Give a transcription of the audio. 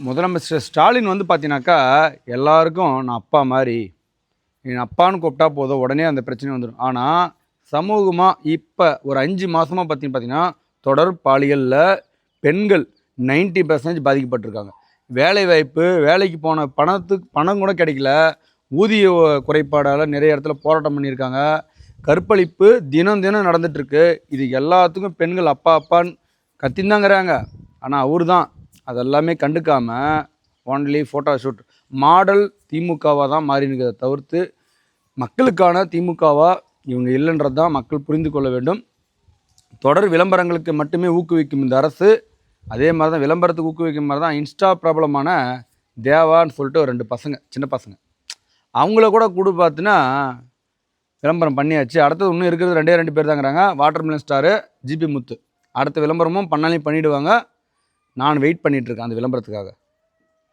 முதலமைச்சர் ஸ்டாலின் வந்து பார்த்தீங்கன்னாக்கா எல்லாருக்கும் நான் அப்பா மாதிரி என் அப்பான்னு கூப்பிட்டா போதும் உடனே அந்த பிரச்சனை வந்துடும். ஆனால் சமூகமாக இப்போ ஒரு 5 மாதமாக பார்த்தீங்கன்னா தொடர் பாலியலில் பெண்கள் 90% பாதிக்கப்பட்டிருக்காங்க. வேலை வாய்ப்பு, வேலைக்கு போன பணம் கூட கிடைக்கல. ஊதிய குறைபாடால் நிறைய இடத்துல போராட்டம் பண்ணியிருக்காங்க. கற்பழிப்பு தினம் தினம் நடந்துகிட்ருக்கு. இது எல்லாத்துக்கும் பெண்கள் அப்பா அப்பான்னு கத்தின்தாங்கிறாங்க. ஆனால் அவர் தான் அதெல்லாமே கண்டுக்காமல் ஒன்லி ஃபோட்டோ ஷூட் மாடல் திமுகவாக தான் மாறினுக்கிறத தவிர்த்து மக்களுக்கான திமுகவாக இவங்க இல்லைன்றது தான் மக்கள் புரிந்து கொள்ள வேண்டும். தொடர் விளம்பரங்களுக்கு மட்டுமே ஊக்குவிக்கும் இந்த அரசு அதே மாதிரி தான் விளம்பரத்துக்கு ஊக்குவிக்கும் மாதிரி தான் இன்ஸ்டா பிரபலமான தேவான்னு சொல்லிட்டு ஒரு 2 பசங்க, சின்ன பசங்க, அவங்கள கூட பார்த்தினா விளம்பரம் பண்ணியாச்சு. அடுத்தது இன்னும் இருக்கிறது 2 பேர் தாங்கிறாங்க. வாட்டர்மெலன் ஸ்டாரு, ஜிபி முத்து. அடுத்த விளம்பரமும் பண்ணிடுவாங்க. நான் வெயிட் பண்ணிகிட்ருக்கேன் அந்த விளம்பரத்துக்காக.